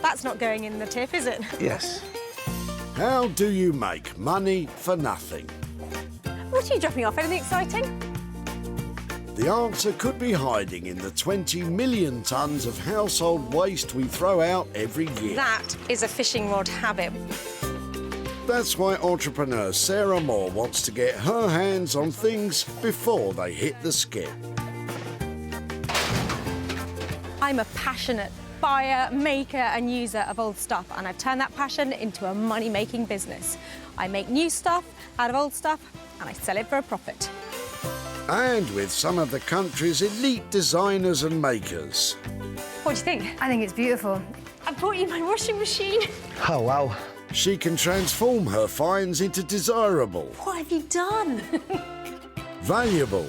That's not going in the tip, is it? Yes. How do you make money for nothing? What are you dropping off? Anything exciting? The answer could be hiding in the 20 million tonnes of household waste we throw out every year. That is a fishing rod habit. That's why entrepreneur Sarah Moore wants to get her hands on things before they hit the skip. I'm a passionate buyer, maker and user of old stuff, and I've turned that passion into a money-making business. I make new stuff out of old stuff and I sell it for a profit. And with some of the country's elite designers and makers. What do you think? I think it's beautiful. I bought you my washing machine. Oh, wow. She can transform her finds into desirable, What have you done? valuable,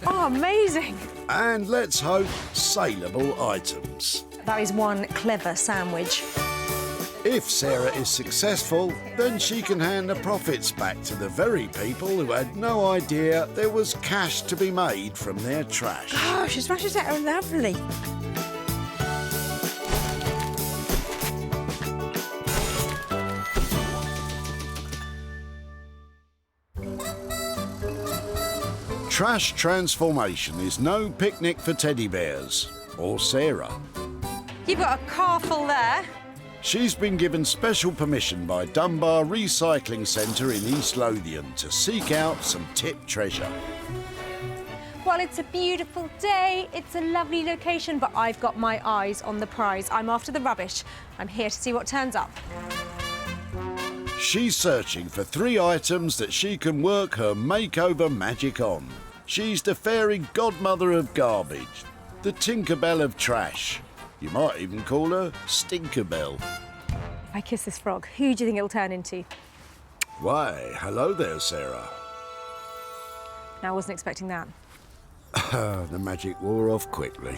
Oh, amazing. and let's hope, saleable items. That is one clever sandwich. If Sarah is successful, then she can hand the profits back to the very people who had no idea there was cash to be made from their trash. Oh, she smashes it out lovely. Trash transformation is no picnic for teddy bears or Sarah. You've got a car full there. She's been given special permission by Dunbar Recycling Centre in East Lothian to seek out some tipped treasure. Well, it's a beautiful day, it's a lovely location, but I've got my eyes on the prize. I'm after the rubbish. I'm here to see what turns up. She's searching for 3 items that she can work her makeover magic on. She's the fairy godmother of garbage, the Tinkerbell of trash. You might even call her Stinkerbell. If I kiss this frog, who do you think it'll turn into? Why, hello there, Sarah. No, I wasn't expecting that. The magic wore off quickly.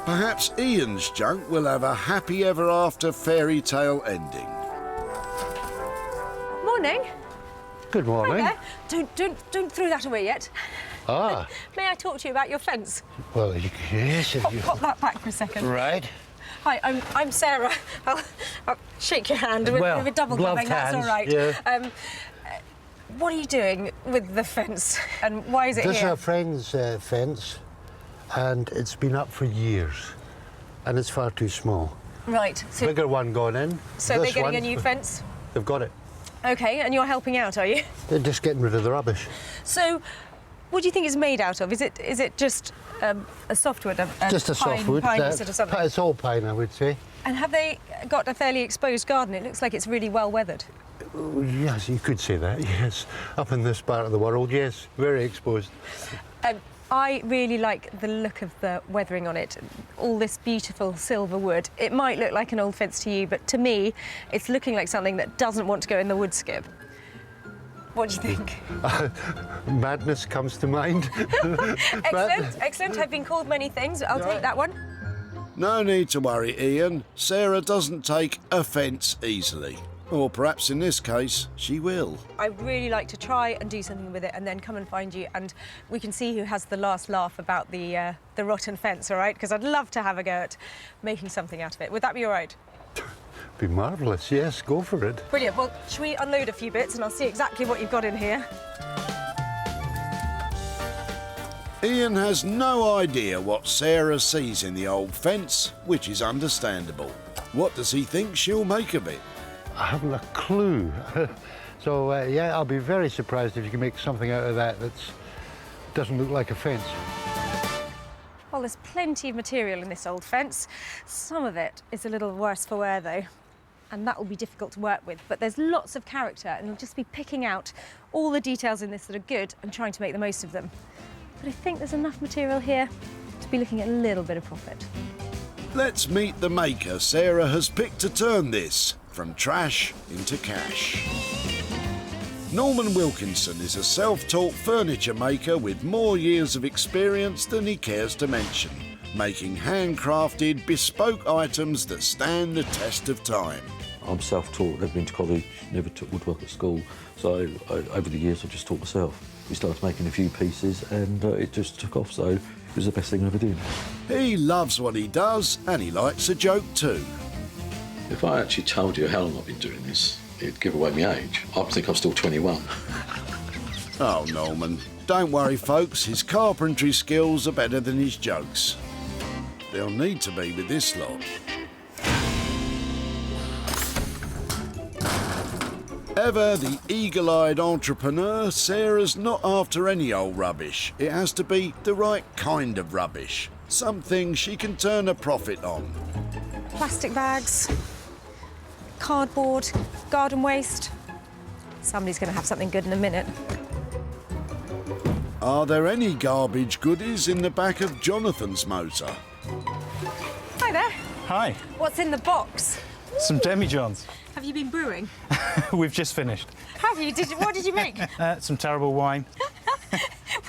Perhaps Ian's junk will have a happy ever after fairy tale ending. Morning. Good morning. Hi there. Don't throw that away yet. Ah, May I talk to you about your fence? well, yes. If you... Pop that back for a second. Right. Hi, I'm Sarah. I'll shake your hand with a double gloved gloving. That's all hands, right. yeah. What are you doing with the fence, and why is it This is here? a friend's fence, and it's been up for years, and it's far too small. Right. So, Bigger one gone in. so they're This getting one, a new fence. They've got it. Okay, and you're helping out, are you? They're just getting rid of the rubbish. So, what do you think it's made out of? Is it just a softwood? Just a softwood. Pine sort of something. It's all pine, I would say. And have they got a fairly exposed garden? It looks like it's really well weathered. Oh, yes, you could say that, yes. Up in this part of the world, yes, very exposed. I really like the look of the weathering on it. All this beautiful silver wood. It might look like an old fence to you, but to me, it's looking like something that doesn't want to go in the wood skip. What do you think? Madness comes to mind. Excellent, excellent. I've been called many things. I'll take that one. No need to worry, Ian. Sarah doesn't take offence easily. Or perhaps in this case, she will. I'd really like to try and do something with it and then come and find you, and we can see who has the last laugh about the rotten fence, all right? Because I'd love to have a go at making something out of it. Would that be all right? Be marvellous, yes, go for it. Brilliant. Well, shall we unload a few bits and I'll see exactly what you've got in here? Ian has no idea what Sarah sees in the old fence, which is understandable. What does he think she'll make of it? I haven't a clue. So, yeah, I'll be very surprised if you can make something out of that that doesn't look like a fence. Well, there's plenty of material in this old fence. Some of it is a little worse for wear, though, and that will be difficult to work with. But there's lots of character, and you'll just be picking out all the details in this that are good and trying to make the most of them. But I think there's enough material here to be looking at a little bit of profit. Let's meet the maker Sarah has picked to turn this from trash into cash. Norman Wilkinson is a self-taught furniture maker with more years of experience than he cares to mention, making handcrafted, bespoke items that stand the test of time. I'm self-taught, never been to college, never took woodwork at school, so over the years I just taught myself. We started making a few pieces and it just took off, so was the best thing I ever did. He loves what he does and he likes a joke too. If I actually told you how long I've been doing this, it'd give away my age. I'd think I'm still 21. Oh, Norman, don't worry, folks. His carpentry skills are better than his jokes. They'll need to be with this lot. Ever the eagle-eyed entrepreneur, Sarah's not after any old rubbish. It has to be the right kind of rubbish. Something she can turn a profit on. Plastic bags, cardboard, garden waste. Somebody's going to have something good in a minute. Are there any garbage goodies in the back of Jonathan's motor? Hi there. Hi, What's in the box? some demijohns. Have you been brewing? We've just finished. Have you? What did you make? Some terrible wine.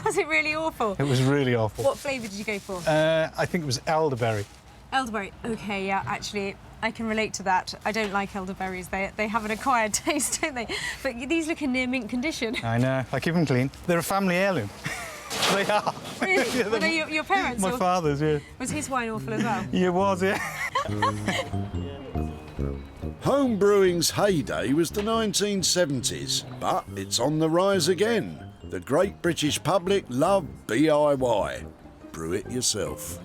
Was it really awful? It was really awful. What flavour did you go for? I think it was elderberry. Elderberry. Okay, yeah, actually, I can relate to that. I don't like elderberries. They have an acquired taste, don't they? But these look in near mint condition. I know, I keep them clean. They're a family heirloom. They are. Really? Were they your parents? My or father's, yeah. was his wine awful as well? It was, yeah. Home brewing's heyday was the 1970s, but it's on the rise again. The great British public love DIY. Brew it yourself.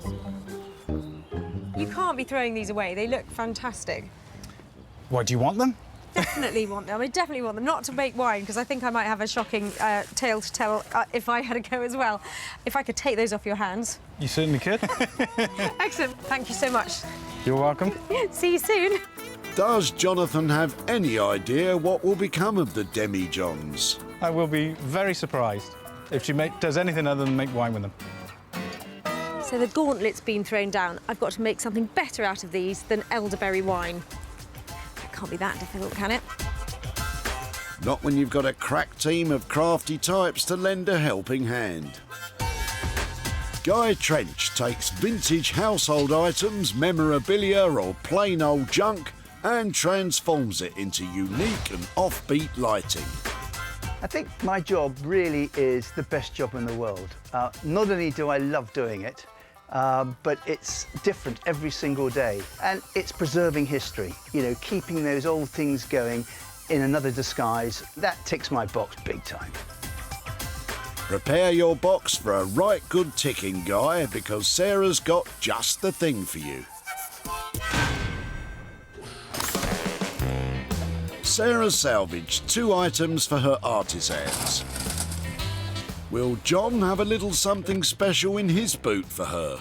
You can't be throwing these away. They look fantastic. What, do you want them? Definitely want them. I definitely want them. Not to make wine, because I think I might have a shocking tale to tell if I had a go as well. If I could take those off your hands. You certainly could. Excellent. Thank you so much. You're welcome. See you soon. Does Jonathan have any idea what will become of the demijohns? I will be very surprised if she does anything other than make wine with them. So the gauntlet's been thrown down. I've got to make something better out of these than elderberry wine. It can't be that difficult, can it? Not when you've got a crack team of crafty types to lend a helping hand. Guy Trench takes vintage household items, memorabilia or plain old junk and transforms it into unique and offbeat lighting. I think my job really is the best job in the world. Not only do I love doing it, but it's different every single day. And it's preserving history, you know, keeping those old things going in another disguise. That ticks my box big time. Prepare your box for a right good ticking, Guy, because Sarah's got just the thing for you. Sarah's salvaged 2 items for her artisans. Will John have a little something special in his boot for her?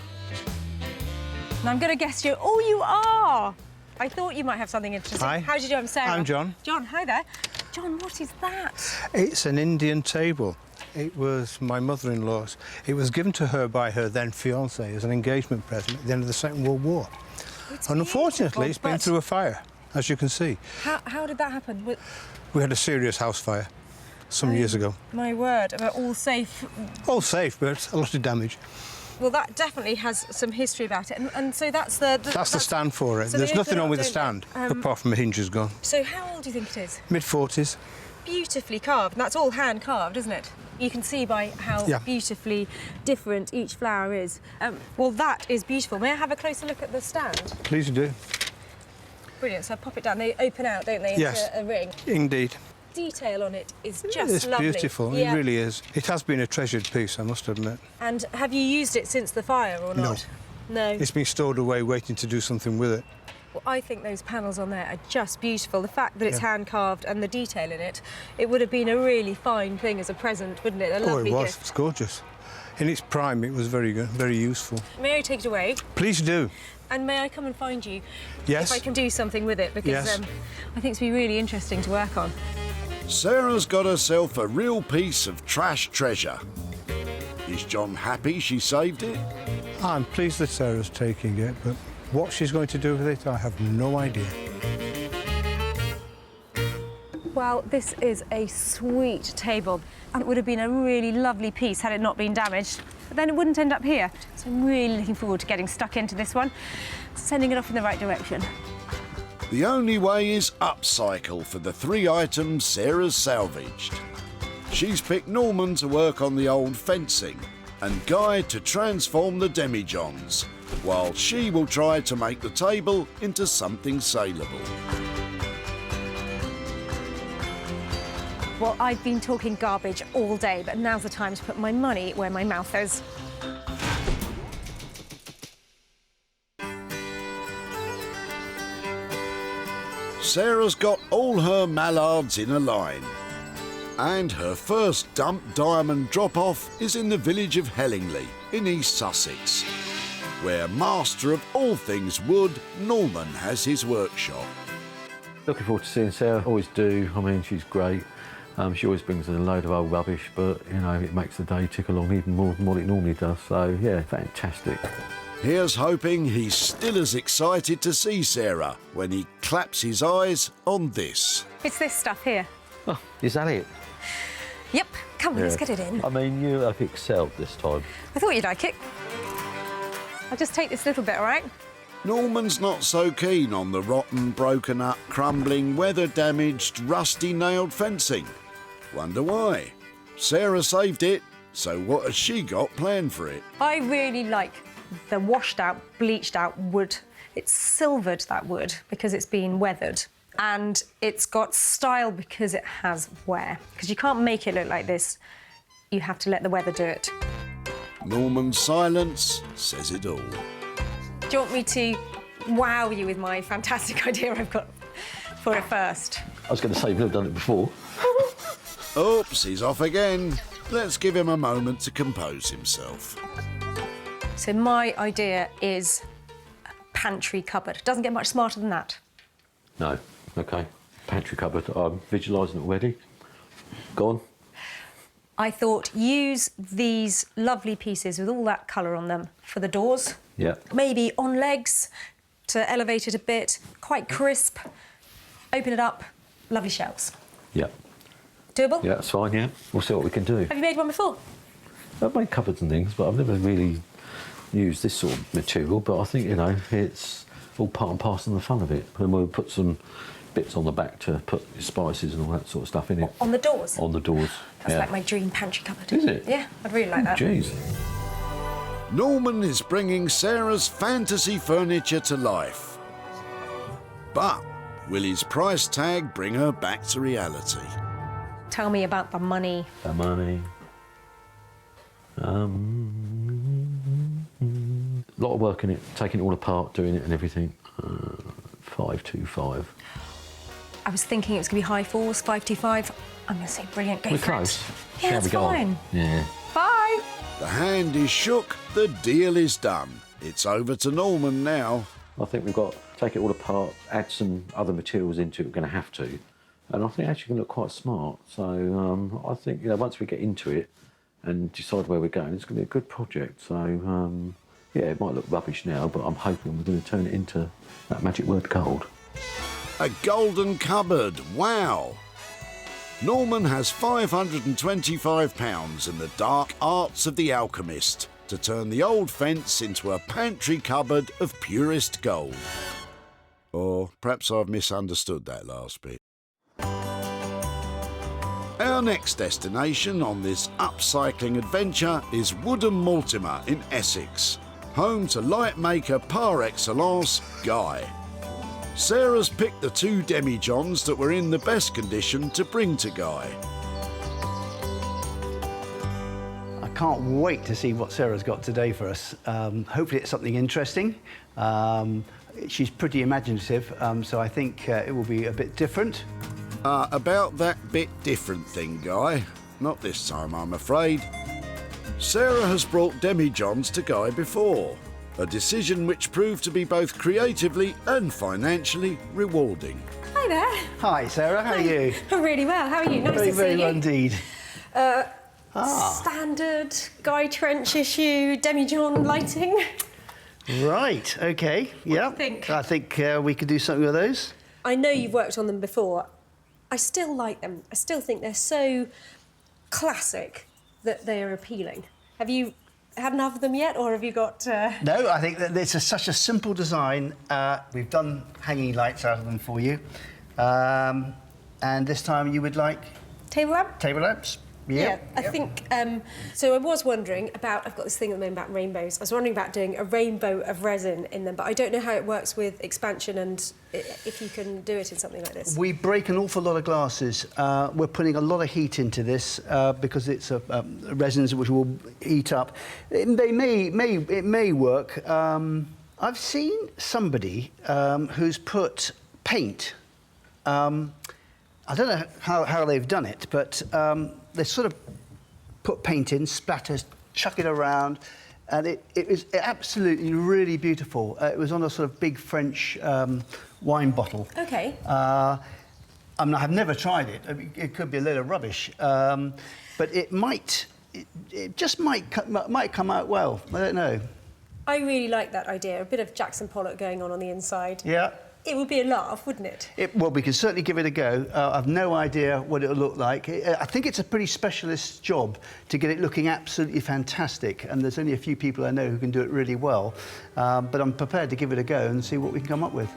And I'm going to guess you. Oh, you are! I thought you might have something interesting. Hi. How did you do? I'm Sarah. I'm John. John, hi there. John, what is that? It's an Indian table. It was my mother-in-law's. It was given to her by her then fiancé as an engagement present at the end of the Second World War. It's And unfortunately, it's been but through a fire, as you can see. How did that happen? We had a serious house fire some years ago. My word, about all safe. All safe, but a lot of damage. Well, that definitely has some history about it. And so that's the... That's the stand for it. so There's they nothing open wrong up, with the don't stand, they? apart from the hinge is gone. So how old do you think it is? Mid-40s. Beautifully carved. And that's all hand carved, isn't it? You can see by how Yeah. beautifully different each flower is. Well, that is beautiful. May I have a closer look at the stand? Please do. Brilliant. So I pop it down. They open out, don't they, Yes. into a ring? Indeed. Detail on it is just It's lovely. beautiful, Yeah. it really is. It has been a treasured piece, I must admit. And have you used it since the fire or No. not? No. It's been stored away waiting to do something with it. Well, I think those panels on there are just beautiful. The fact that it's Yeah. hand carved and the detail in it, it would have been a really fine thing as a present, wouldn't it? A Oh, lovely it was. gift. It's gorgeous. In its prime, it was very good, very useful. May I take it away? Please do. And may I come and find you Yes. if I can do something with it? Because Yes. I think it's be really interesting to work on. Sarah's got herself a real piece of trash treasure. Is John happy she saved it? I'm pleased that Sarah's taking it, but what she's going to do with it, I have no idea. Well, this is a sweet table, and it would have been a really lovely piece had it not been damaged. But then it wouldn't end up here. So I'm really looking forward to getting stuck into this one, sending it off in the right direction. The only way is upcycle for the 3 items Sarah's salvaged. She's picked Norman to work on the old fencing. and Guy to transform the demijohns, while she will try to make the table into something saleable. Well, I've been talking garbage all day, but now's the time to put my money where my mouth is. Sarah's got all her mallards in a line. And her first dump diamond drop-off is in the village of Hellingley in East Sussex, where master of all things wood, Norman has his workshop. Looking forward to seeing Sarah. Always do. I mean, she's great. She always brings in a load of old rubbish, but, you know, it makes the day tick along even more than what it normally does. So, yeah, fantastic. Here's hoping he's still as excited to see Sarah when he claps his eyes on this. It's this stuff here. Oh, is that it? Yep, come on, let's get it in. I mean, you have excelled this time. I thought you'd like it. I'll just take this little bit, all right? Norman's not so keen on the rotten, broken up, crumbling, weather-damaged, rusty-nailed fencing. Wonder why? Sarah saved it, so what has she got planned for it? I really like the washed out, bleached out wood. It's silvered, that wood, because it's been weathered. And it's got style because it has wear. Because you can't make it look like this. You have to let the weather do it. Norman's silence says it all. Do you want me to wow you with my fantastic idea I've got for a first? I was going to say, you've never done it before. Oops, he's off again. Let's give him a moment to compose himself. So my idea is a pantry cupboard. Doesn't get much smarter than that. No. OK. Pantry cupboard. I'm visualising it already. Go on. I thought use these lovely pieces with all that colour on them for the doors. Yeah. Maybe on legs to elevate it a bit, quite crisp. Open it up, lovely shelves. Yeah. Doable? Yeah, that's fine, yeah. We'll see what we can do. Have you made one before? I've made cupboards and things, but I've never really used this sort of material. But I think, you know, it's all part and parcel of the fun of it. And we'll put some bits on the back to put spices and all that sort of stuff in it. On the doors? On the doors. That's like my dream pantry cupboard. Is it? Yeah, I'd really like that. Jeez. Norman is bringing Sarah's fantasy furniture to life. But will his price tag bring her back to reality? Tell me about the money. The money. A lot of work in it, taking it all apart, doing it and everything. 525. I was thinking it was going to be high fours, 525. I'm going to say brilliant. Go We're for close. it. Shall Yeah, we that's go on? fine. Yeah. Bye. The hand is shook, the deal is done. It's over to Norman now. I think we've got to take it all apart, add some other materials into it, we're going to have to. And I think actually can look quite smart. So I think, you know, once we get into it and decide where we're going, it's going to be a good project. So, yeah, it might look rubbish now, but I'm hoping we're going to turn it into that magic word gold. A golden cupboard, wow! Norman has £525 in the dark arts of the alchemist to turn the old fence into a pantry cupboard of purest gold. Or perhaps I've misunderstood that last bit. Our next destination on this upcycling adventure is Woodham Mortimer in Essex, home to light maker par excellence, Guy. Sarah's picked the two demijohns that were in the best condition to bring to Guy. I can't wait to see what Sarah's got today for us. Hopefully it's something interesting. She's pretty imaginative, so I think it will be a bit different. About that bit different thing, Guy. Not this time, I'm afraid. Sarah has brought demijohns to Guy before, a decision which proved to be both creatively and financially rewarding. Hi there. Hi, Sarah. How are you? I'm really well. How are you? Nice Very, to see very you. well indeed. Standard Guy Trench issue, demijohn lighting. Right. Okay. Yeah. do you think? I think we could do something with those. I know you've worked on them before. I still like them. I still think they're so classic that they are appealing. Have you had enough of them yet, or have you got... No, I think that it's such a simple design. We've done hanging lights out of them for you. And this time you would like Table lamp? table lamps? Yeah, I think, so I was wondering about, I've got this thing at the moment about rainbows. I was wondering about doing a rainbow of resin in them, but I don't know how it works with expansion and if you can do it in something like this. We break an awful lot of glasses. We're putting a lot of heat into this because it's resins which will heat up. It may work. I've seen somebody who's put paint. I don't know how they've done it, but they sort of put paint in, splatter, chuck it around, and it was absolutely really beautiful. It was on a sort of big French wine bottle. Okay. I mean, I've never tried it. I mean, it could be a load of rubbish, but it just might come out well. I don't know. I really like that idea. A bit of Jackson Pollock going on the inside. Yeah. It would be a laugh, wouldn't it? Well, we can certainly give it a go. I've no idea what it'll look like. I think it's a pretty specialist job to get it looking absolutely fantastic, and there's only a few people I know who can do it really well. But I'm prepared to give it a go and see what we can come up with.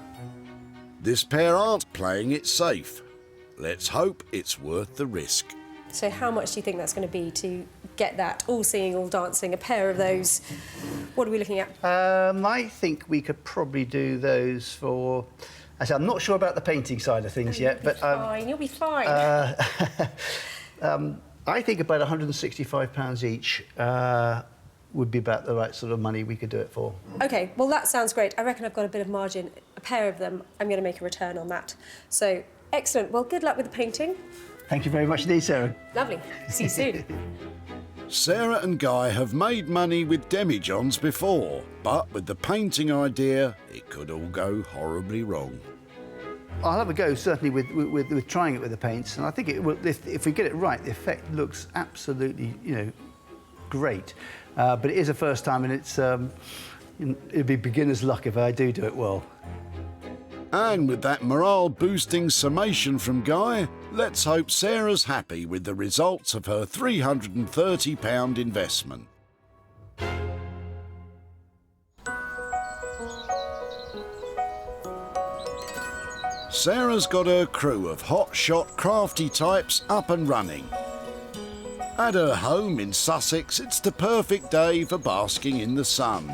This pair aren't playing it safe. Let's hope it's worth the risk. So how much do you think that's going to be to get that all singing, all dancing, a pair of those? What are we looking at? I think we could probably do those for... I'm not sure about the painting side of things yet, but... Fine, you'll be fine. I think about £165 each would be about the right sort of money we could do it for. OK, well, that sounds great. I reckon I've got a bit of margin. A pair of them, I'm going to make a return on that. So, excellent. Well, good luck with the painting. Thank you very much indeed, Sarah. Lovely. See you soon. Sarah and Guy have made money with demijohns before, but with the painting idea, it could all go horribly wrong. I'll have a go, certainly, with trying it with the paints, and I think it will, if we get it right, the effect looks absolutely, great. But it is a first time, and it'd be beginner's luck if I do it well. And with that morale-boosting summation from Guy, let's hope Sarah's happy with the results of her £330 investment. Sarah's got her crew of hot-shot, crafty types up and running. At her home in Sussex, it's the perfect day for basking in the sun.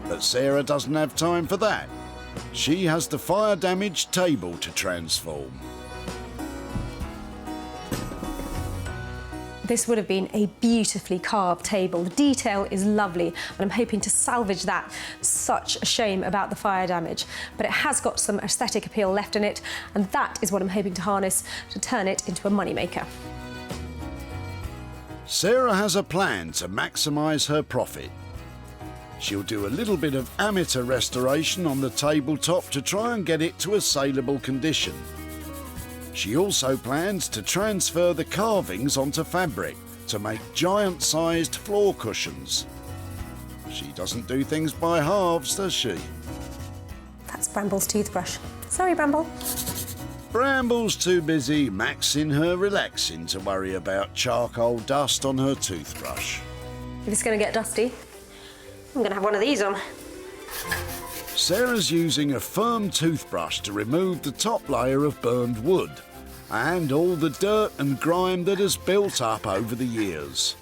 But Sarah doesn't have time for that. She has the fire-damaged table to transform. This would have been a beautifully carved table. The detail is lovely, and I'm hoping to salvage that. Such a shame about the fire damage, but it has got some aesthetic appeal left in it, and that is what I'm hoping to harness to turn it into a moneymaker. Sarah has a plan to maximise her profit. She'll do a little bit of amateur restoration on the tabletop to try and get it to a saleable condition. She also plans to transfer the carvings onto fabric to make giant-sized floor cushions. She doesn't do things by halves, does she? That's Bramble's toothbrush. Sorry, Bramble. Bramble's too busy maxing her relaxing to worry about charcoal dust on her toothbrush. If it's going to get dusty, I'm going to have one of these on. Sarah's using a firm toothbrush to remove the top layer of burned wood and all the dirt and grime that has built up over the years.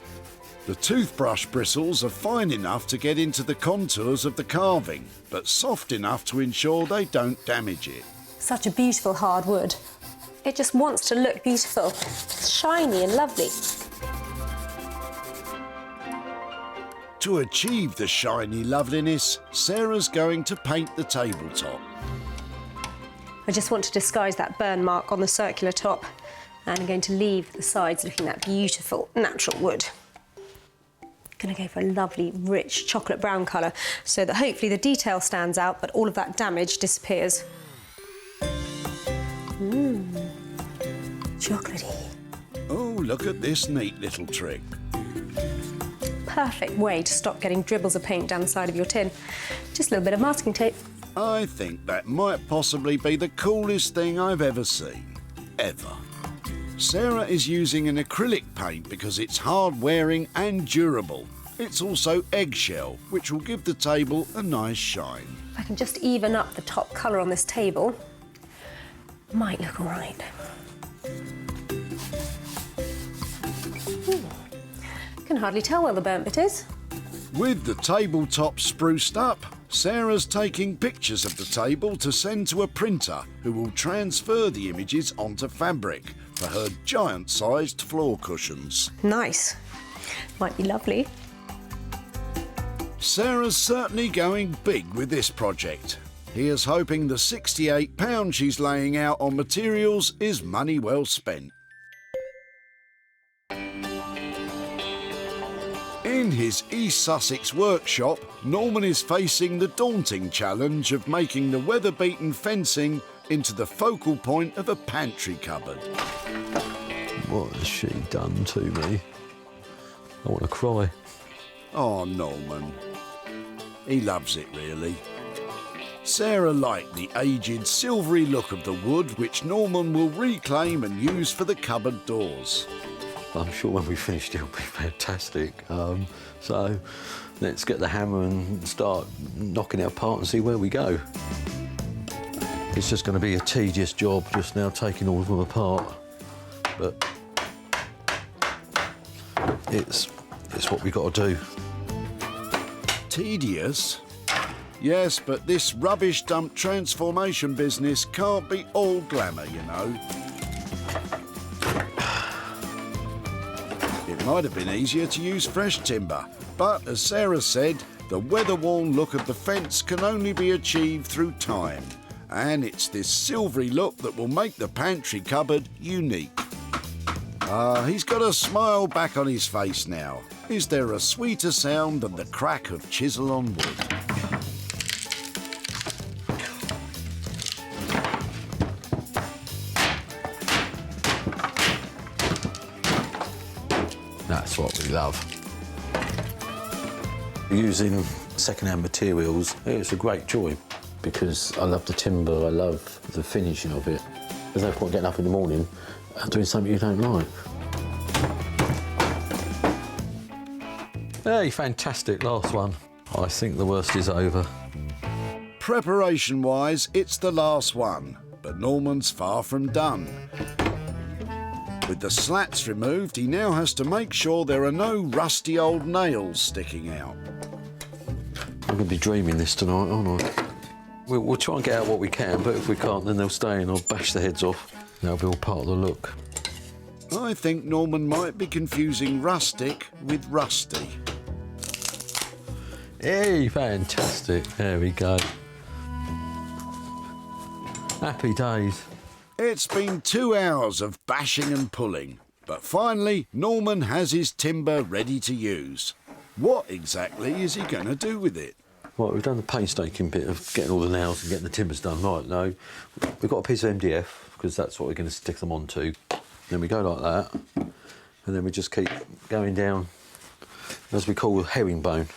The toothbrush bristles are fine enough to get into the contours of the carving, but soft enough to ensure they don't damage it. Such a beautiful hard wood. It just wants to look beautiful. It's shiny and lovely. To achieve the shiny loveliness, Sarah's going to paint the tabletop. I just want to disguise that burn mark on the circular top, and I'm going to leave the sides looking that beautiful natural wood. Going to go for a lovely, rich chocolate brown colour so that hopefully the detail stands out, but all of that damage disappears. Chocolatey. Oh, look at this neat little trick. Perfect way to stop getting dribbles of paint down the side of your tin. Just a little bit of masking tape. I think that might possibly be the coolest thing I've ever seen. Ever. Sarah is using an acrylic paint because it's hard-wearing and durable. It's also eggshell, which will give the table a nice shine. If I can just even up the top colour on this table, might look all right. Can hardly tell where the burnt bit is. With the tabletop spruced up, Sarah's taking pictures of the table to send to a printer who will transfer the images onto fabric for her giant-sized floor cushions. Nice. Might be lovely. Sarah's certainly going big with this project. Here's hoping the £68 she's laying out on materials is money well spent. In his East Sussex workshop, Norman is facing the daunting challenge of making the weather-beaten fencing into the focal point of a pantry cupboard. What has she done to me? I want to cry. Oh, Norman. He loves it, really. Sarah liked the aged, silvery look of the wood, which Norman will reclaim and use for the cupboard doors. I'm sure when we finished it'll be fantastic. So let's get the hammer and start knocking it apart and see where we go. It's just going to be a tedious job just now taking all of them apart, but it's what we got to do. Tedious? Yes, but this rubbish dump transformation business can't be all glamour, you know. It might have been easier to use fresh timber, but as Sarah said, the weather-worn look of the fence can only be achieved through time, and it's this silvery look that will make the pantry cupboard unique. He's got a smile back on his face now. Is there a sweeter sound than the crack of chisel on wood? That's what we love. Using second-hand materials, it's a great joy because I love the timber, I love the finishing of it. There's no point getting up in the morning and doing something you don't like. Hey, fantastic, last one. I think the worst is over. Preparation-wise, it's the last one, but Norman's far from done. With the slats removed, he now has to make sure there are no rusty old nails sticking out. I'm going to be dreaming this tonight, aren't I? We'll try and get out what we can, but if we can't, then they'll stay and I'll bash their heads off. That'll be all part of the look. I think Norman might be confusing rustic with rusty. Hey, fantastic. There we go. Happy days. It's been 2 hours of bashing and pulling, but finally Norman has his timber ready to use. What exactly is he going to do with it? Right, we've done the painstaking bit of getting all the nails and getting the timbers done. Right, now, we've got a piece of MDF, because that's what we're going to stick them onto. Then we go like that, and then we just keep going down, as we call herringbone.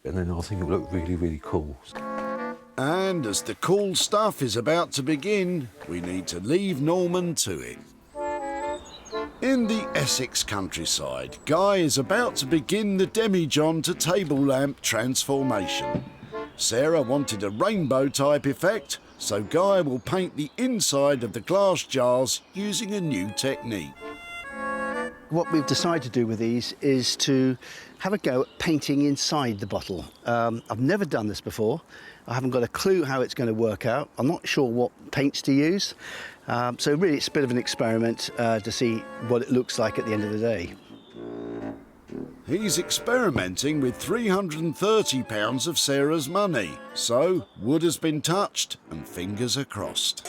And then I think it'll look really, really cool. And as the cool stuff is about to begin, we need to leave Norman to it. In the Essex countryside, Guy is about to begin the demijohn to table lamp transformation. Sarah wanted a rainbow type effect, so Guy will paint the inside of the glass jars using a new technique. What we've decided to do with these is to have a go at painting inside the bottle. I've never done this before. I haven't got a clue how it's going to work out. I'm not sure what paints to use. So really it's a bit of an experiment to see what it looks like at the end of the day. He's experimenting with £330 of Sarah's money, so wood has been touched and fingers are crossed.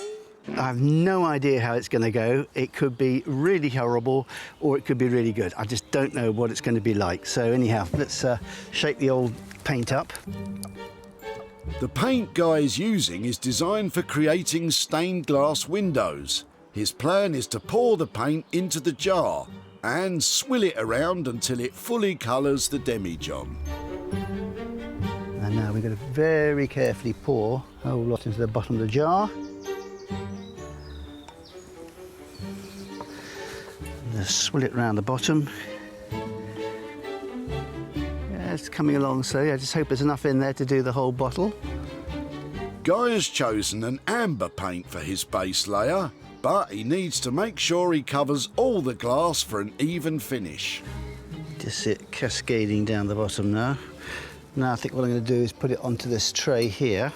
I have no idea how it's going to go. It could be really horrible or it could be really good. I just don't know what it's going to be like. So anyhow, let's shake the old paint up. The paint Guy is using is designed for creating stained glass windows. His plan is to pour the paint into the jar and swill it around until it fully colours the demijohn. And now we're going to very carefully pour a whole lot into the bottom of the jar. Just swill it around the bottom. Yeah, it's coming along slowly. I just hope there's enough in there to do the whole bottle. Guy has chosen an amber paint for his base layer, but he needs to make sure he covers all the glass for an even finish. Just see it cascading down the bottom now. Now I think what I'm going to do is put it onto this tray here.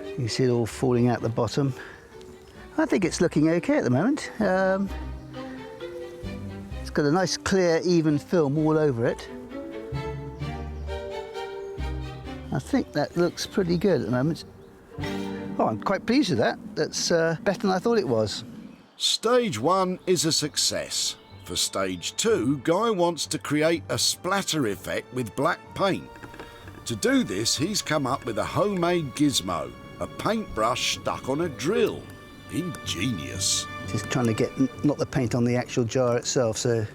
You can see it all falling out the bottom. I think it's looking okay at the moment. It's got a nice clear even film all over it. I think that looks pretty good at the moment. Oh, I'm quite pleased with that. That's better than I thought it was. Stage 1 is a success. For stage 2, Guy wants to create a splatter effect with black paint. To do this, he's come up with a homemade gizmo, a paintbrush stuck on a drill. Ingenious. Just trying to get not the paint on the actual jar itself, so.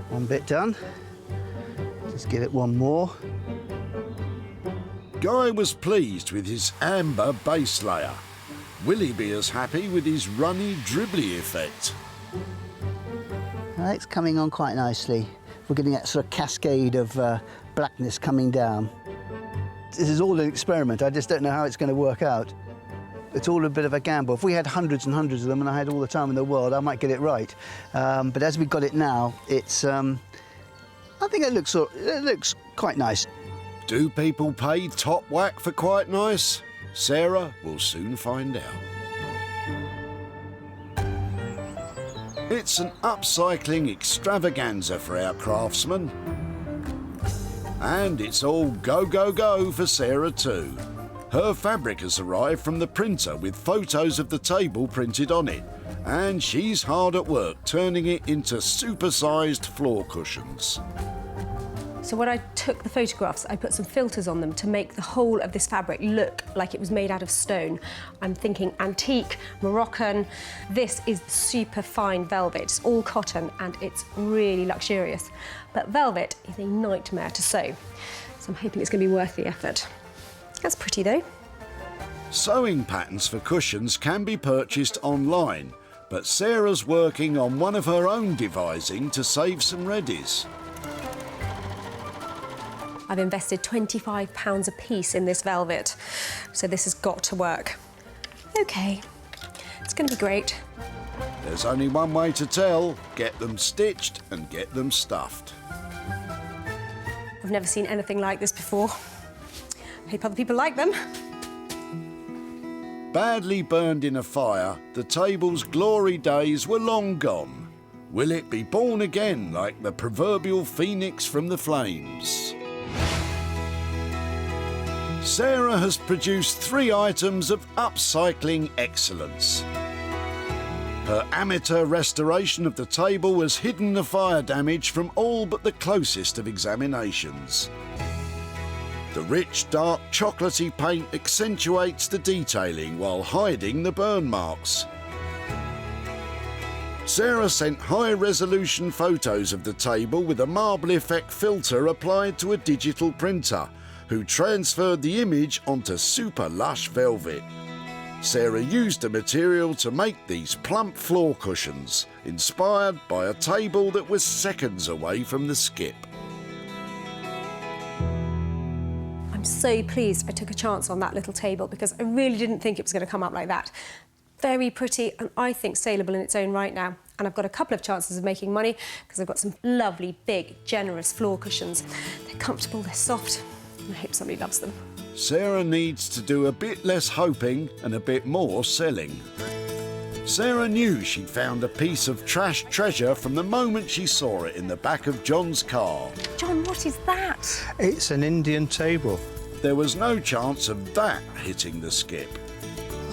One bit done. Just give it one more. Guy was pleased with his amber base layer. Will he be as happy with his runny, dribbly effect? It's coming on quite nicely. We're getting that sort of cascade of blackness coming down. This is all an experiment. I just don't know how it's going to work out. It's all a bit of a gamble. If we had hundreds and hundreds of them and I had all the time in the world, I might get it right. But as we've got it now, it's... I think it looks quite nice. Do people pay top whack for quite nice? Sarah will soon find out. It's an upcycling extravaganza for our craftsmen. And it's all go, go, go for Sarah too. Her fabric has arrived from the printer with photos of the table printed on it. And she's hard at work turning it into super-sized floor cushions. So when I took the photographs, I put some filters on them to make the whole of this fabric look like it was made out of stone. I'm thinking antique, Moroccan. This is super fine velvet. It's all cotton and it's really luxurious. But velvet is a nightmare to sew. So I'm hoping it's going to be worth the effort. That's pretty though. Sewing patterns for cushions can be purchased online, but Sarah's working on one of her own devising to save some readies. I've invested £25 a piece in this velvet, so this has got to work. OK, it's going to be great. There's only one way to tell: get them stitched and get them stuffed. I've never seen anything like this before. I hope other people like them. Badly burned in a fire, the table's glory days were long gone. Will it be born again like the proverbial phoenix from the flames? Sarah has produced 3 items of upcycling excellence. Her amateur restoration of the table has hidden the fire damage from all but the closest of examinations. The rich, dark, chocolatey paint accentuates the detailing while hiding the burn marks. Sarah sent high-resolution photos of the table with a marble effect filter applied to a digital printer, who transferred the image onto super lush velvet. Sarah used the material to make these plump floor cushions, inspired by a table that was seconds away from the skip. I'm so pleased I took a chance on that little table because I really didn't think it was going to come up like that. Very pretty and I think saleable in its own right now. And I've got a couple of chances of making money because I've got some lovely, big, generous floor cushions. They're comfortable, they're soft. I hope somebody loves them. Sarah needs to do a bit less hoping and a bit more selling. Sarah knew she'd found a piece of trash treasure from the moment she saw it in the back of John's car. John, what is that? It's an Indian table. There was no chance of that hitting the skip.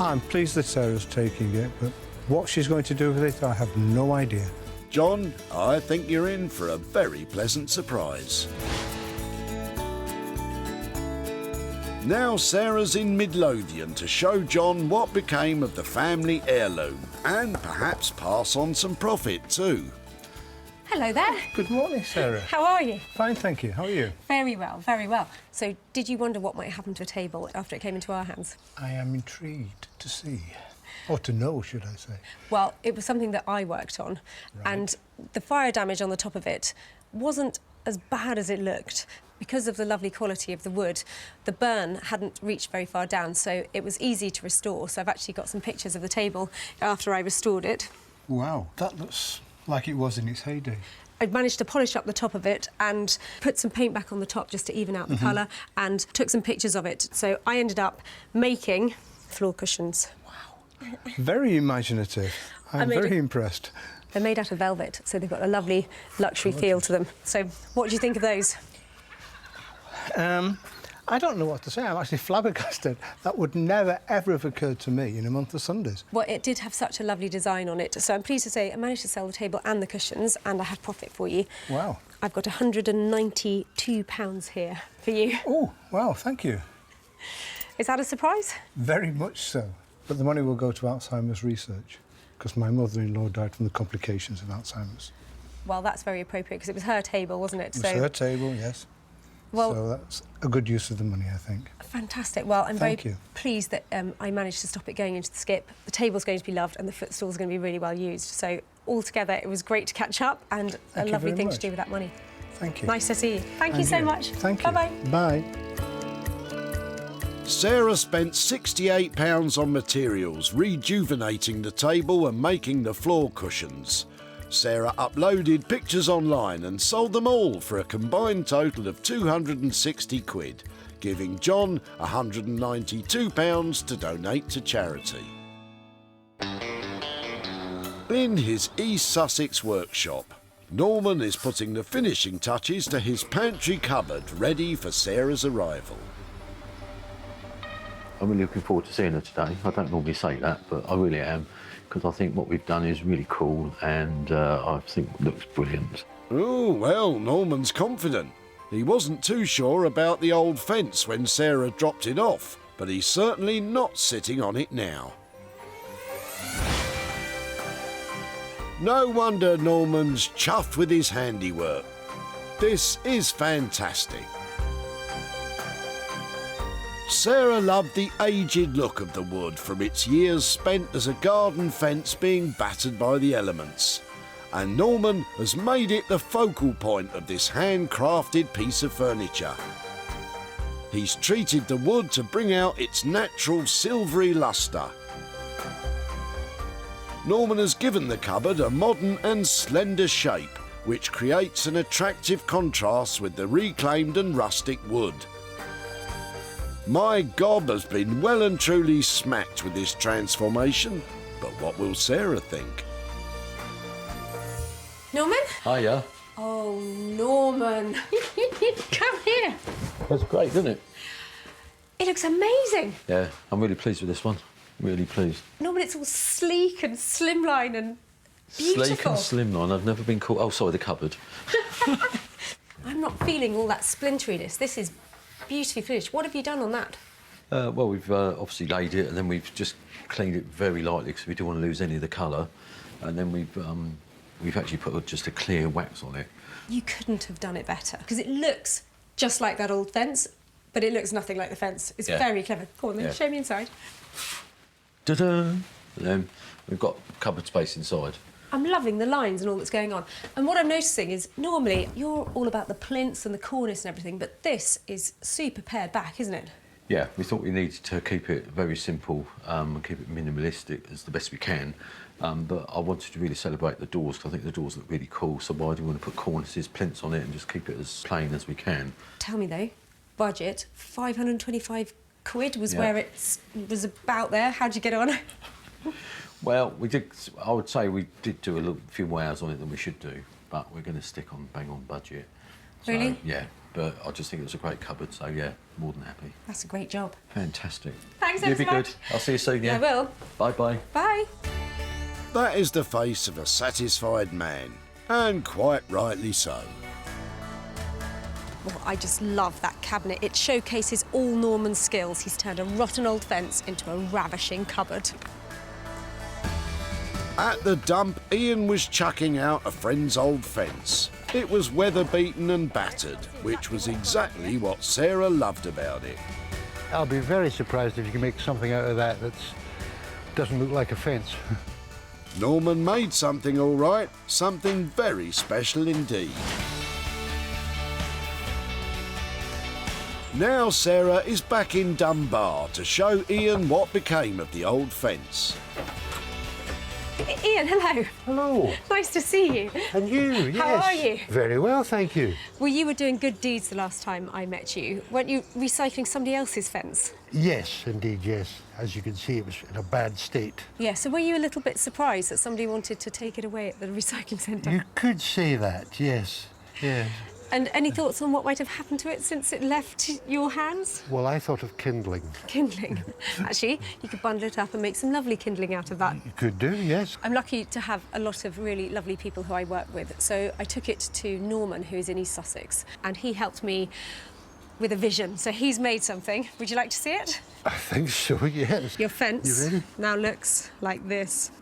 I'm pleased that Sarah's taking it, but what she's going to do with it, I have no idea. John, I think you're in for a very pleasant surprise. Now Sarah's in Midlothian to show John what became of the family heirloom and perhaps pass on some profit too. Hello there. Good morning, Sarah. How are you? Fine, thank you. How are you? Very well, very well. So, did you wonder what might happen to a table after it came into our hands? I am intrigued to see, or to know, should I say. Well, it was something that I worked on, and the fire damage on the top of it wasn't as bad as it looked. Because of the lovely quality of the wood, the burn hadn't reached very far down, so it was easy to restore. So I've actually got some pictures of the table after I restored it. Wow, that looks like it was in its heyday. I managed to polish up the top of it and put some paint back on the top just to even out the colour, and took some pictures of it. So I ended up making floor cushions. Very imaginative. I'm very impressed. They're made out of velvet, so they've got a lovely luxury feel to them. So what do you think of those? I don't know what to say. I'm actually flabbergasted. That would never, ever have occurred to me in a month of Sundays. Well, it did have such a lovely design on it. So I'm pleased to say I managed to sell the table and the cushions, and I had profit for you. Wow. I've got £192 here for you. Oh, wow, thank you. Is that a surprise? Very much so. But the money will go to Alzheimer's research, because my mother-in-law died from the complications of Alzheimer's. Well, that's very appropriate, because it was her table, wasn't it? It was her table, yes. Well, so that's a good use of the money, I think. Fantastic. Well, I'm very pleased that I managed to stop it going into the skip. The table's going to be loved and the footstool's going to be really well used. So altogether, it was great to catch up and a lovely thing to do with that money. Thank you. Nice to see you. Thank you so much. Thank you. Bye-bye. Bye. Sarah spent £68 on materials, rejuvenating the table and making the floor cushions. Sarah uploaded pictures online and sold them all for a combined total of £260, giving John £192 to donate to charity. In his East Sussex workshop, Norman is putting the finishing touches to his pantry cupboard ready for Sarah's arrival. I'm really looking forward to seeing her today. I don't normally say that, but I really am, because I think what we've done is really cool and I think it looks brilliant. Oh, well, Norman's confident. He wasn't too sure about the old fence when Sarah dropped it off, but he's certainly not sitting on it now. No wonder Norman's chuffed with his handiwork. This is fantastic. Sarah loved the aged look of the wood from its years spent as a garden fence being battered by the elements. And Norman has made it the focal point of this handcrafted piece of furniture. He's treated the wood to bring out its natural silvery lustre. Norman has given the cupboard a modern and slender shape, which creates an attractive contrast with the reclaimed and rustic wood. My gob has been well and truly smacked with this transformation, but what will Sarah think? Norman? Hiya. Oh, Norman. Come here. That's great, isn't it? It looks amazing. Yeah, I'm really pleased with this one. Really pleased. Norman, it's all sleek and slimline and beautiful. Sleek and slimline. I've never been called... Oh, sorry, the cupboard. I'm not feeling all that splinteriness. This is beautifully finished. What have you done on that? Well, we've obviously laid it and then we've just cleaned it very lightly because we don't want to lose any of the colour. And then we've actually put just a clear wax on it. You couldn't have done it better, because it looks just like that old fence, but it looks nothing like the fence. It's very clever. Go on then, show me inside. Ta-da! And then we've got cupboard space inside. I'm loving the lines and all that's going on. And what I'm noticing is, normally, you're all about the plinths and the cornice and everything, but this is super pared back, isn't it? Yeah, we thought we needed to keep it very simple and keep it minimalistic as the best we can. But I wanted to really celebrate the doors, because I think the doors look really cool, so why do we want to put cornices, plinths on it and just keep it as plain as we can? Tell me, though, budget, £525 was where it was about there. How'd you get on? Well, we did. I would say we did do a few more hours on it than we should do, but we're going to stick on bang on budget. Really? So, yeah, but I just think it was a great cupboard, so yeah, more than happy. That's a great job. Fantastic. Thanks You'll ever be so good. much. I'll see you soon, yeah? I will. Bye-bye. Bye. That is the face of a satisfied man, and quite rightly so. Oh, I just love that cabinet. It showcases all Norman's skills. He's turned a rotten old fence into a ravishing cupboard. At the dump, Ian was chucking out a friend's old fence. It was weather-beaten and battered, which was exactly what Sarah loved about it. I'll be very surprised if you can make something out of that that doesn't look like a fence. Norman made something all right, something very special indeed. Now Sarah is back in Dunbar to show Ian what became of the old fence. Ian, hello. Hello. Nice to see you. And you, yes. How are you? Very well, thank you. Well, you were doing good deeds the last time I met you. Weren't you recycling somebody else's fence? Yes, indeed, yes. As you can see, it was in a bad state. Yeah, so were you a little bit surprised that somebody wanted to take it away at the recycling centre? You could say that, yes. Yes. And any thoughts on what might have happened to it since it left your hands? Well, I thought of kindling. Kindling. Actually, you could bundle it up and make some lovely kindling out of that. You could do, yes. I'm lucky to have a lot of really lovely people who I work with. So I took it to Norman, who is in East Sussex, and he helped me with a vision. So he's made something. Would you like to see it? I think so, yes. Your fence You ready? now looks like this.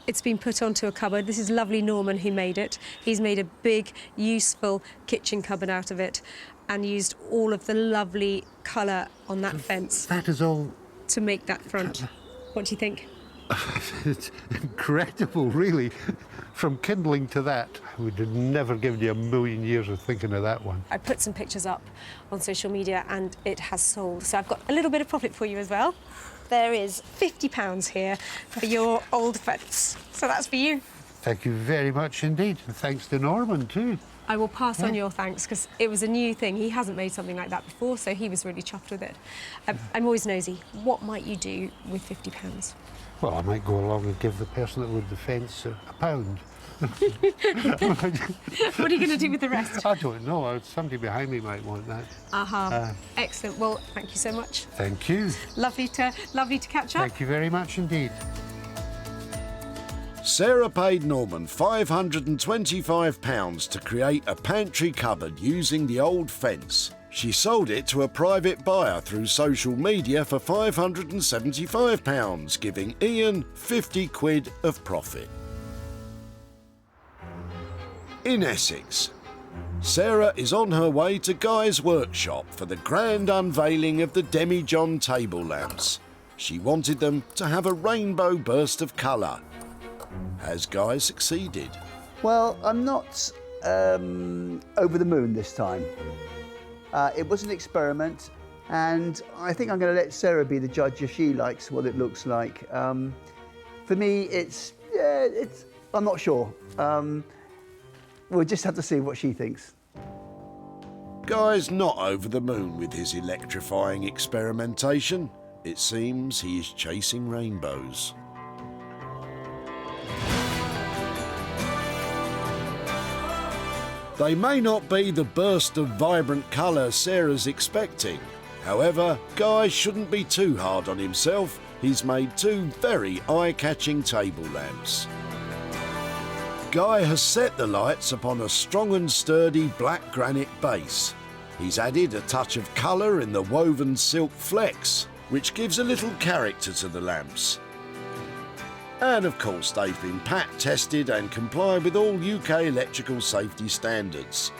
It's been put onto a cupboard. This is lovely Norman who made it. He's made a big, useful kitchen cupboard out of it and used all of the lovely colour on that fence That is all... to make that front. What do you think? It's incredible, really. From kindling to that, I would have never given you a million years of thinking of that one. I put some pictures up on social media and it has sold. So I've got a little bit of profit for you as well. There is £50 here for your old fence. So that's for you. Thank you very much indeed. And thanks to Norman, too. I will pass on your thanks because it was a new thing. He hasn't made something like that before, so he was really chuffed with it. I'm always nosy. What might you do with £50? Well, I might go along and give the person that would the fence a pound. What are you going to do with the rest? I don't know. Somebody behind me might want that. Excellent. Well, thank you so much. Thank you. Lovely to catch up. Thank you very much indeed. Sarah paid Norman £525 to create a pantry cupboard using the old fence. She sold it to a private buyer through social media for £575, giving Ian 50 quid of profit. In Essex, Sarah is on her way to Guy's workshop for the grand unveiling of the demijohn table lamps. She wanted them to have a rainbow burst of colour. Has Guy succeeded? Well, I'm not over the moon this time. It was an experiment, and I think I'm going to let Sarah be the judge if she likes what it looks like. For me, I'm not sure. We'll just have to see what she thinks. Guy's not over the moon with his electrifying experimentation. It seems he is chasing rainbows. They may not be the burst of vibrant colour Sarah's expecting. However, Guy shouldn't be too hard on himself. He's made two very eye-catching table lamps. Guy has set the lights upon a strong and sturdy black granite base. He's added a touch of colour in the woven silk flecks, which gives a little character to the lamps. And of course they've been PAT tested and comply with all UK electrical safety standards.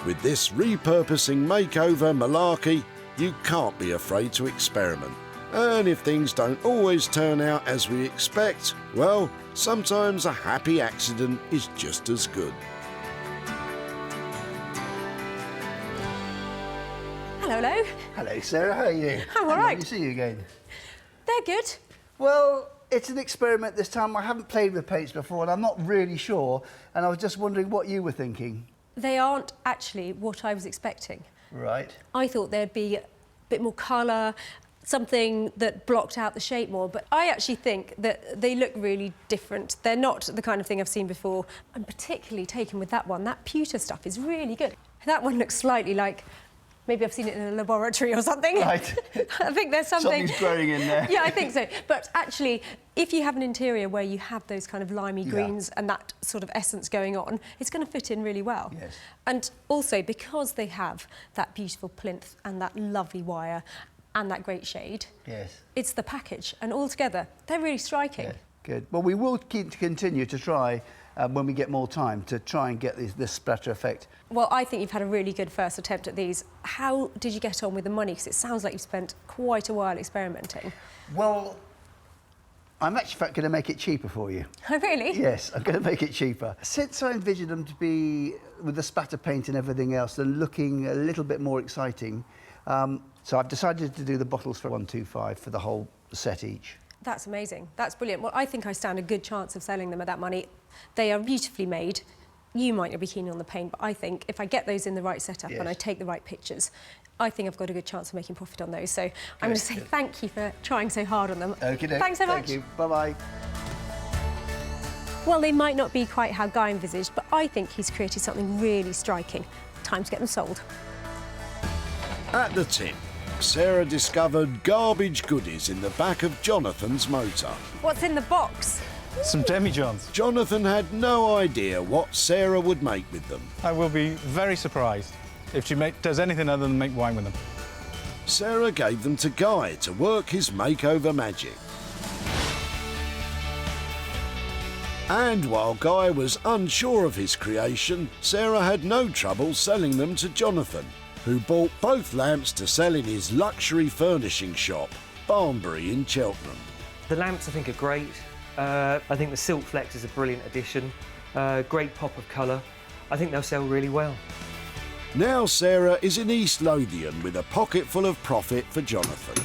With this repurposing makeover malarkey, you can't be afraid to experiment. And if things don't always turn out as we expect, well, sometimes a happy accident is just as good. Hello. Hello, Sarah. How are you? I'm all right. Nice to see you again. They're good. Well, it's an experiment this time. I haven't played with paints before, and I'm not really sure. And I was just wondering what you were thinking. They aren't actually what I was expecting. Right. I thought there'd be a bit more colour, something that blocked out the shape more, but I actually think that they look really different. They're not the kind of thing I've seen before. I'm particularly taken with that one. That pewter stuff is really good. That one looks slightly like maybe I've seen it in a laboratory or something. Right. I think there's something... Something's growing in there. Yeah, I think so. But actually, if you have an interior where you have those kind of limey greens and that sort of essence going on, it's going to fit in really well. Yes. And also, because they have that beautiful plinth and that lovely wire and that great shade, Yes. it's the package. And altogether, they're really striking. Yeah, good. Well, we will continue to try, when we get more time, to try and get this splatter effect. Well, I think you've had a really good first attempt at these. How did you get on with the money? Because it sounds like you've spent quite a while experimenting. Well, I'm actually going to make it cheaper for you. Oh, really? Yes, I'm going to make it cheaper. Since I envisioned them to be with the spatter paint and everything else and looking a little bit more exciting, so I've decided to do the bottles for 125 for the whole set each. That's amazing. That's brilliant. Well, I think I stand a good chance of selling them at that money. They are beautifully made. You might not be keen on the paint, but I think if I get those in the right setup and I take the right pictures, I think I've got a good chance of making profit on those. So I'm going to say thank you for trying so hard on them. Okay, thanks so much. Thank you. Bye-bye. Well, they might not be quite how Guy envisaged, but I think he's created something really striking. Time to get them sold. At the tip, Sarah discovered garbage goodies in the back of Jonathan's motor. What's in the box? Some demijohns. Jonathan had no idea what Sarah would make with them. I will be very surprised if she does anything other than make wine with them. Sarah gave them to Guy to work his makeover magic. And while Guy was unsure of his creation, Sarah had no trouble selling them to Jonathan, who bought both lamps to sell in his luxury furnishing shop, Barnbury in Cheltenham. The lamps I think are great. I think the Silk Flex is a brilliant addition. Great pop of colour. I think they'll sell really well. Now Sarah is in East Lothian with a pocket full of profit for Jonathan.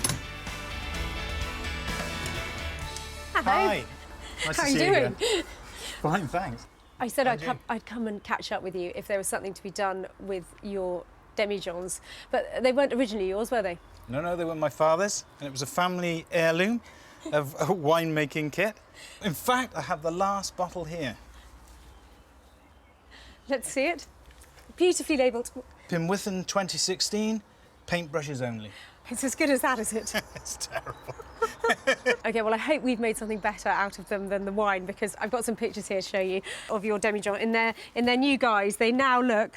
Hello. Hi. Nice How to are you see doing? again. Fine, thanks. I said I'd come and catch up with you if there was something to be done with your demijohns, but they weren't originally yours, were they? No, they were my father's, and it was a family heirloom of a winemaking kit. In fact, I have the last bottle here. Let's see it. Beautifully labelled. Pimwithan 2016, paintbrushes only. It's as good as that, is it? It's terrible. OK, well, I hope we've made something better out of them than the wine, because I've got some pictures here to show you of your demijohn. In their new guise, they now look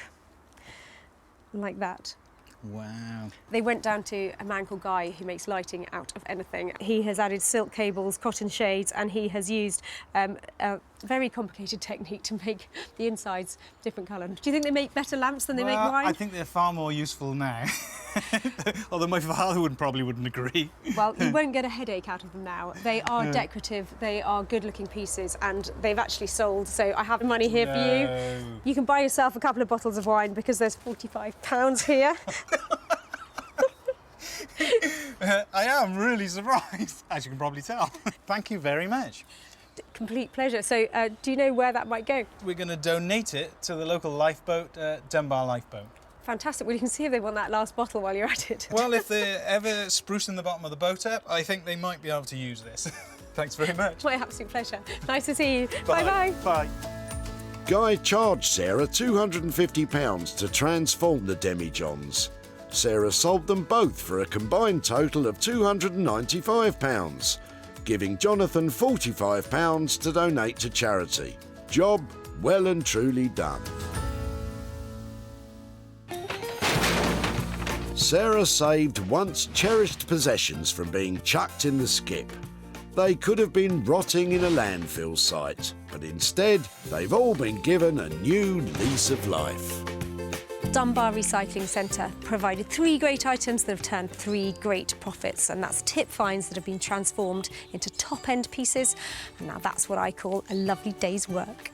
like that. Wow. They went down to a man called Guy who makes lighting out of anything. He has added silk cables, cotton shades, and he has used a very complicated technique to make the insides different colour. Do you think they make better lamps than they make wine? I think they're far more useful now. Although my father probably wouldn't agree. Well, you won't get a headache out of them now. They are decorative, they are good-looking pieces, and they've actually sold, so I have money here for you. You can buy yourself a couple of bottles of wine because there's £45 here. I am really surprised, as you can probably tell. Thank you very much. Complete pleasure. So, do you know where that might go? We're going to donate it to the local lifeboat, Dunbar Lifeboat. Fantastic. Well, you can see if they want that last bottle while you're at it. Well, if they're ever sprucing the bottom of the boat up, I think they might be able to use this. Thanks very much. My absolute pleasure. Nice to see you. Bye. Bye-bye. Bye. Guy charged Sarah £250 to transform the demijohns. Sarah sold them both for a combined total of £295, giving Jonathan £45 to donate to charity. Job well and truly done. Sarah saved once cherished possessions from being chucked in the skip. They could have been rotting in a landfill site, but instead they've all been given a new lease of life. Dunbar Recycling Centre provided 3 great items that have turned 3 great profits, and that's tip finds that have been transformed into top-end pieces, and now that's what I call a lovely day's work.